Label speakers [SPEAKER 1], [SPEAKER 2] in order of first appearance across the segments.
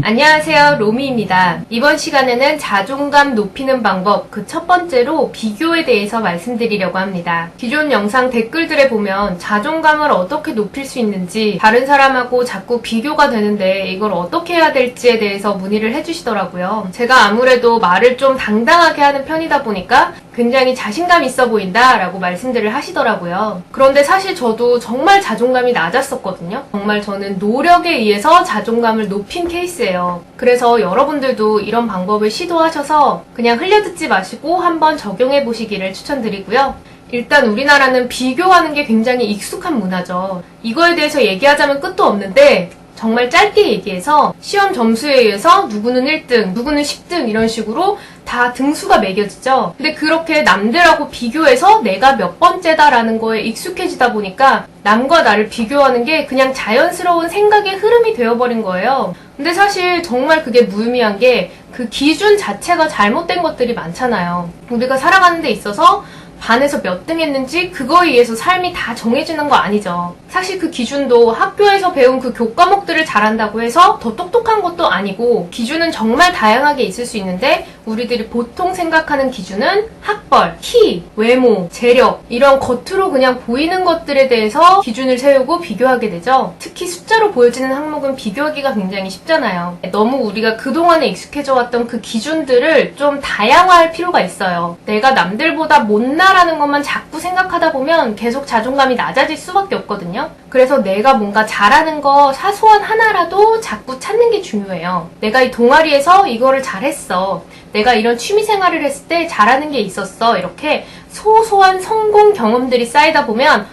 [SPEAKER 1] 안녕하세요, 로미입니다. 이번 시간에는 자존감 높이는 방법 그 첫 번째로 비교에 대해서 말씀드리려고 합니다. 기존 영상 댓글들에 보면 자존감을 어떻게 높일 수 있는지 다른 사람하고 자꾸 비교가 되는데 이걸 어떻게 해야 될지에 대해서 문의를 해주시더라고요. 제가 아무래도 말을 좀 당당하게 하는 편이다 보니까 굉장히 자신감 있어 보인다 라고 말씀들을 하시더라고요. 그런데 사실 저도 정말 자존감이 낮았었거든요. 정말 저는 노력에 의해서 자존감을 높인 케이스예요. 그래서 여러분들도 이런 방법을 시도하셔서 그냥 흘려듣지 마시고 한번 적용해 보시기를 추천드리고요. 일단 우리나라는 비교하는 게 굉장히 익숙한 문화죠. 이거에 대해서 얘기하자면 끝도 없는데 정말 짧게 얘기해서 시험 점수에 의해서 누구는 1등, 누구는 10등 이런 식으로 다 등수가 매겨지죠. 근데 그렇게 남들하고 비교해서 내가 몇 번째다라는 거에 익숙해지다 보니까 남과 나를 비교하는 게 그냥 자연스러운 생각의 흐름이 되어버린 거예요. 근데 사실 정말 그게 무의미한 게 그 기준 자체가 잘못된 것들이 많잖아요. 우리가 살아가는 데 있어서 반에서 몇 등 했는지 그거에 의해서 삶이 다 정해지는 거 아니죠. 사실 그 기준도 학교에서 배운 그 교과목들을 잘한다고 해서 더 똑똑한 것도 아니고 기준은 정말 다양하게 있을 수 있는데 우리들이 보통 생각하는 기준은 학벌, 키, 외모, 재력 이런 겉으로 그냥 보이는 것들에 대해서 기준을 세우고 비교하게 되죠. 특히 숫자로 보여지는 항목은 비교하기가 굉장히 쉽잖아요. 너무 우리가 그동안에 익숙해져 왔던 그 기준들을 좀 다양화할 필요가 있어요. 내가 남들보다 못나라는 것만 자꾸 생각하다 보면 계속 자존감이 낮아질 수밖에 없거든요. 그래서 내가 뭔가 잘하는 거 사소한 하나라도 자꾸 찾는 게 중요해요. 내가 이 동아리에서 이거를 잘했어. 내가 이런 취미생활을 했을 때 잘하는 게 있었어. 이렇게 소소한 성공 경험들이 쌓이다 보면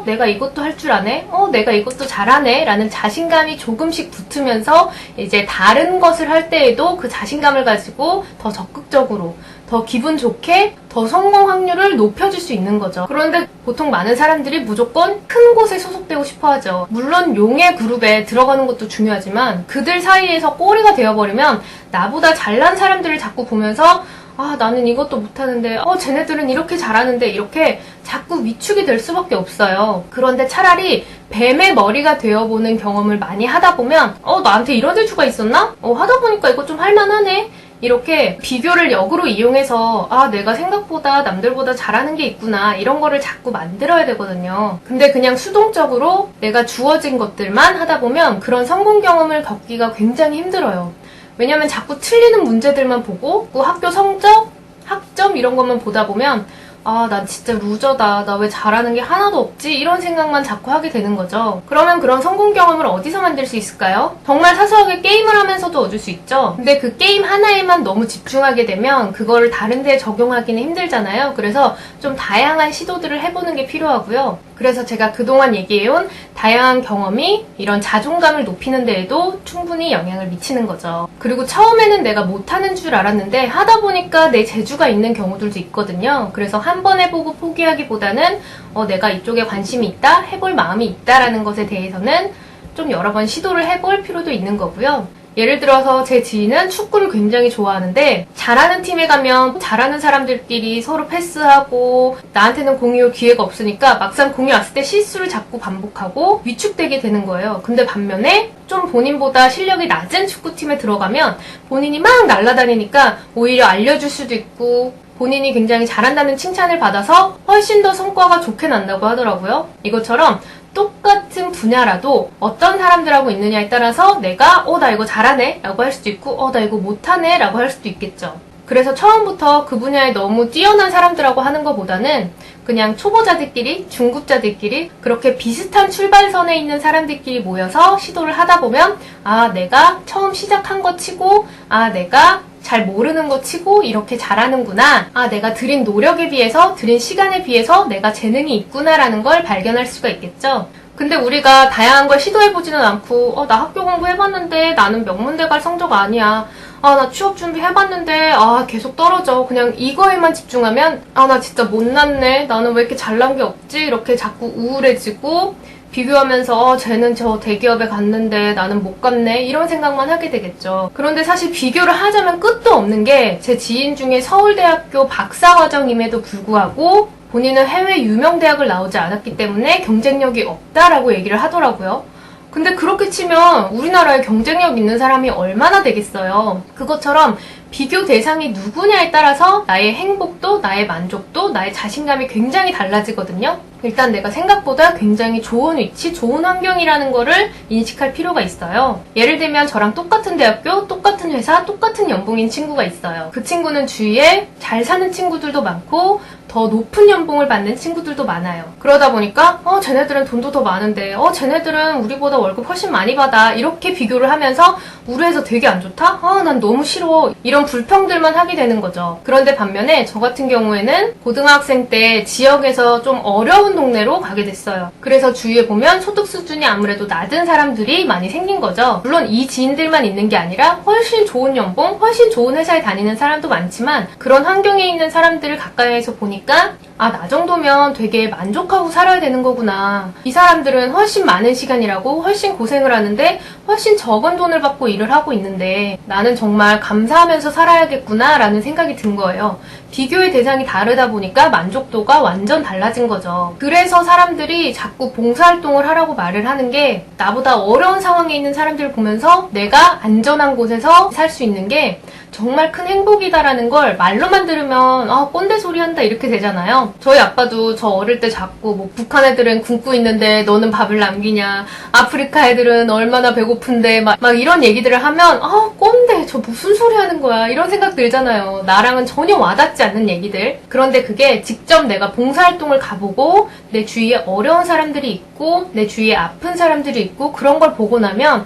[SPEAKER 1] 내가 이것도 할 줄 아네? 내가 이것도 잘하네? 라는 자신감이 조금씩 붙으면서 이제 다른 것을 할 때에도 그 자신감을 가지고 더 적극적으로 더 기분 좋게 더 성공 확률을 높여줄 수 있는 거죠. 그런데 보통 많은 사람들이 무조건 큰 곳에 소속되고 싶어 하죠. 물론 용의 그룹에 들어가는 것도 중요하지만 그들 사이에서 꼬리가 되어버리면 나보다 잘난 사람들을 자꾸 보면서 나는 이것도 못하는데 쟤네들은 이렇게 잘하는데 이렇게 자꾸 위축이 될 수밖에 없어요. 그런데 차라리 뱀의 머리가 되어보는 경험을 많이 하다 보면 나한테 이런 재주가 있었나? 하다 보니까 이거 좀 할만하네? 이렇게 비교를 역으로 이용해서 내가 생각보다 남들보다 잘하는 게 있구나 이런 거를 자꾸 만들어야 되거든요. 근데 그냥 수동적으로 내가 주어진 것들만 하다 보면 그런 성공 경험을 겪기가 굉장히 힘들어요. 왜냐면 자꾸 틀리는 문제들만 보고 학교 성적, 학점 이런 것만 보다 보면 난 진짜 루저다. 나 왜 잘하는 게 하나도 없지? 이런 생각만 자꾸 하게 되는 거죠. 그러면 그런 성공 경험을 어디서 만들 수 있을까요? 정말 사소하게 게임을 하면서도 얻을 수 있죠. 근데 그 게임 하나에만 너무 집중하게 되면 그거를 다른 데에 적용하기는 힘들잖아요. 그래서 좀 다양한 시도들을 해보는 게 필요하고요. 그래서 제가 그동안 얘기해온 다양한 경험이 이런 자존감을 높이는 데에도 충분히 영향을 미치는 거죠. 그리고 처음에는 내가 못하는 줄 알았는데 하다 보니까 내 재주가 있는 경우들도 있거든요. 그래서 한 번 해보고 포기하기보다는 내가 이쪽에 관심이 있다, 해볼 마음이 있다라는 것에 대해서는 좀 여러 번 시도를 해볼 필요도 있는 거고요. 예를 들어서 제 지인은 축구를 굉장히 좋아하는데 잘하는 팀에 가면 잘하는 사람들끼리 서로 패스하고 나한테는 공유할 기회가 없으니까 막상 공유 왔을 때 실수를 자꾸 반복하고 위축되게 되는 거예요. 근데 반면에 좀 본인보다 실력이 낮은 축구팀에 들어가면 본인이 막 날아다니니까 오히려 알려줄 수도 있고 본인이 굉장히 잘한다는 칭찬을 받아서 훨씬 더 성과가 좋게 난다고 하더라고요. 이것처럼 똑같은 분야라도 어떤 사람들하고 있느냐에 따라서 내가 나 이거 잘하네 라고 할 수도 있고 나 이거 못하네 라고 할 수도 있겠죠. 그래서 처음부터 그 분야에 너무 뛰어난 사람들하고 하는 것보다는 그냥 초보자들끼리, 중급자들끼리 그렇게 비슷한 출발선에 있는 사람들끼리 모여서 시도를 하다 보면 내가 처음 시작한 거 치고 내가 잘 모르는 거 치고 이렇게 잘하는구나. 내가 들인 노력에 비해서, 들인 시간에 비해서 내가 재능이 있구나라는 걸 발견할 수가 있겠죠. 근데 우리가 다양한 걸 시도해보지는 않고 나 학교 공부해봤는데 나는 명문대 갈 성적 아니야. 나 취업 준비해봤는데 계속 떨어져. 그냥 이거에만 집중하면 나 진짜 못났네. 나는 왜 이렇게 잘난 게 없지? 이렇게 자꾸 우울해지고 비교하면서 쟤는 저 대기업에 갔는데 나는 못 갔네 이런 생각만 하게 되겠죠. 그런데 사실 비교를 하자면 끝도 없는 게 제 지인 중에 서울대학교 박사과정임에도 불구하고 본인은 해외 유명 대학을 나오지 않았기 때문에 경쟁력이 없다라고 얘기를 하더라고요. 근데 그렇게 치면 우리나라에 경쟁력 있는 사람이 얼마나 되겠어요. 그것처럼 비교 대상이 누구냐에 따라서 나의 행복도, 나의 만족도, 나의 자신감이 굉장히 달라지거든요. 일단 내가 생각보다 굉장히 좋은 위치, 좋은 환경이라는 거를 인식할 필요가 있어요. 예를 들면 저랑 똑같은 대학교, 똑같은 회사, 똑같은 연봉인 친구가 있어요. 그 친구는 주위에 잘 사는 친구들도 많고 더 높은 연봉을 받는 친구들도 많아요. 그러다 보니까 쟤네들은 돈도 더 많은데 쟤네들은 우리보다 월급 훨씬 많이 받아 이렇게 비교를 하면서 우리 회사 되게 안 좋다? 난 너무 싫어. 이런 불평들만 하게 되는 거죠. 그런데 반면에 저 같은 경우에는 고등학생 때 지역에서 좀 어려운 동네로 가게 됐어요. 그래서 주위에 보면 소득 수준이 아무래도 낮은 사람들이 많이 생긴 거죠. 물론 이 지인들만 있는 게 아니라 훨씬 좋은 연봉, 훨씬 좋은 회사에 다니는 사람도 많지만 그런 환경에 있는 사람들을 가까이에서 보니까 나 정도면 되게 만족하고 살아야 되는 거구나. 이 사람들은 훨씬 많은 시간이라고 훨씬 고생을 하는데 훨씬 적은 돈을 받고 일을 하고 있는데 나는 정말 감사하면서 살아야겠구나 라는 생각이 든 거예요. 비교의 대상이 다르다 보니까 만족도가 완전 달라진 거죠. 그래서 사람들이 자꾸 봉사활동을 하라고 말을 하는 게 나보다 어려운 상황에 있는 사람들을 보면서 내가 안전한 곳에서 살 수 있는 게 정말 큰 행복이다라는 걸 말로만 들으면 꼰대 소리 한다 이렇게 되잖아요. 저희 아빠도 저 어릴 때 자꾸 북한 애들은 굶고 있는데 너는 밥을 남기냐, 아프리카 애들은 얼마나 배고픈데 막 이런 얘기들을 하면 꼰대 저 무슨 소리 하는 거야 이런 생각 들잖아요. 나랑은 전혀 와닿지 않는 얘기들. 그런데 그게 직접 내가 봉사활동을 가보고 내 주위에 어려운 사람들이 있고 내 주위에 아픈 사람들이 있고 그런 걸 보고 나면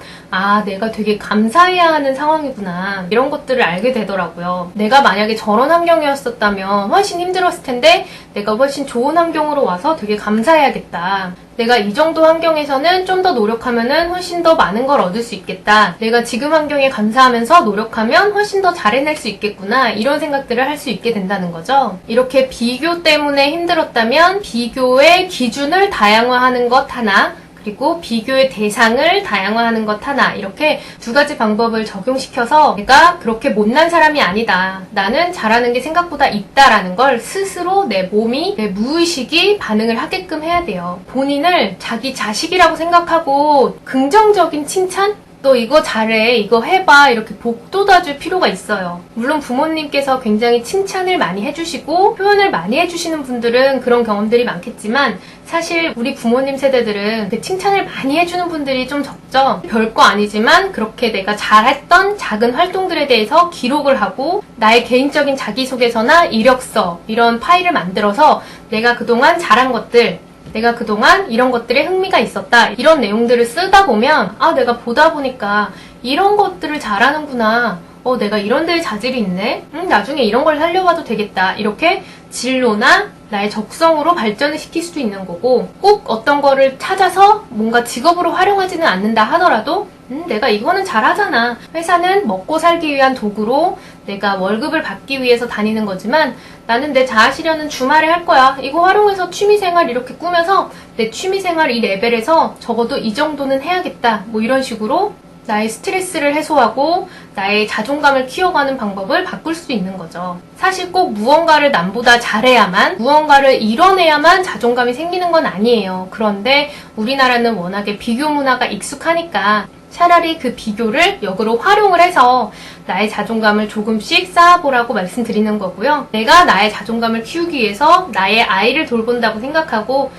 [SPEAKER 1] 내가 되게 감사해야 하는 상황이구나 이런 것들을 알게 되더라고요. 내가 만약에 저런 환경이었었다면 훨씬 힘들었을 텐데 내가 훨씬 좋은 환경으로 와서 되게 감사해야겠다. 내가 이 정도 환경에서는 좀 더 노력하면은 훨씬 더 많은 걸 얻을 수 있겠다. 내가 지금 환경에 감사하면서 노력하면 훨씬 더 잘 해낼 수 있겠구나. 이런 생각들을 할 수 있게 된다는 거죠. 이렇게 비교 때문에 힘들었다면 비교의 기준을 다양화하는 것 하나, 그리고 비교의 대상을 다양화하는 것 하나 이렇게 두 가지 방법을 적용시켜서 내가 그렇게 못난 사람이 아니다. 나는 잘하는 게 생각보다 있다라는 걸 스스로 내 몸이, 내 무의식이 반응을 하게끔 해야 돼요. 본인을 자기 자식이라고 생각하고 긍정적인 칭찬? 너 이거 잘해, 이거 해봐 이렇게 복돋아줄 필요가 있어요. 물론 부모님께서 굉장히 칭찬을 많이 해주시고 표현을 많이 해주시는 분들은 그런 경험들이 많겠지만 사실 우리 부모님 세대들은 그 칭찬을 많이 해주는 분들이 좀 적죠. 별거 아니지만 그렇게 내가 잘했던 작은 활동들에 대해서 기록을 하고 나의 개인적인 자기소개서나 이력서 이런 파일을 만들어서 내가 그동안 잘한 것들, 내가 그동안 이런 것들에 흥미가 있었다. 이런 내용들을 쓰다 보면 내가 보다 보니까 이런 것들을 잘하는구나. 내가 이런 데에 자질이 있네. 나중에 이런 걸 살려봐도 되겠다. 이렇게 진로나 나의 적성으로 발전을 시킬 수도 있는 거고 꼭 어떤 거를 찾아서 뭔가 직업으로 활용하지는 않는다 하더라도 내가 이거는 잘하잖아. 회사는 먹고 살기 위한 도구로 내가 월급을 받기 위해서 다니는 거지만 나는 내 자아실현은 주말에 할 거야. 이거 활용해서 취미생활 이렇게 꾸며서 내 취미생활 이 레벨에서 적어도 이 정도는 해야겠다. 이런 식으로 나의 스트레스를 해소하고 나의 자존감을 키워가는 방법을 바꿀 수 있는 거죠. 사실 꼭 무언가를 남보다 잘해야만, 무언가를 이뤄내야만 자존감이 생기는 건 아니에요. 그런데 우리나라는 워낙에 비교 문화가 익숙하니까 차라리 그 비교를 역으로 활용을 해서 나의 자존감을 조금씩 쌓아보라고 말씀드리는 거고요. 내가 나의 자존감을 키우기 위해서 나의 아이를 돌본다고 생각하고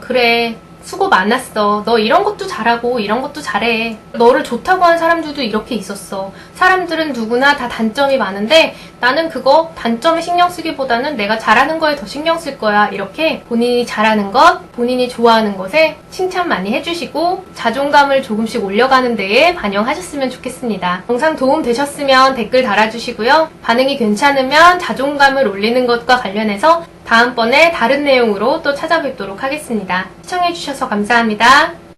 [SPEAKER 1] 그래 수고 많았어. 너 이런 것도 잘하고 이런 것도 잘해. 너를 좋다고 하는 사람들도 이렇게 있었어. 사람들은 누구나 다 단점이 많은데 나는 그거 단점에 신경 쓰기보다는 내가 잘하는 거에 더 신경 쓸 거야. 이렇게 본인이 잘하는 것, 본인이 좋아하는 것에 칭찬 많이 해주시고 자존감을 조금씩 올려가는 데에 반영하셨으면 좋겠습니다. 영상 도움 되셨으면 댓글 달아주시고요. 반응이 괜찮으면 자존감을 올리는 것과 관련해서 다음번에 다른 내용으로 또 찾아뵙도록 하겠습니다. 시청해주셔서 감사합니다.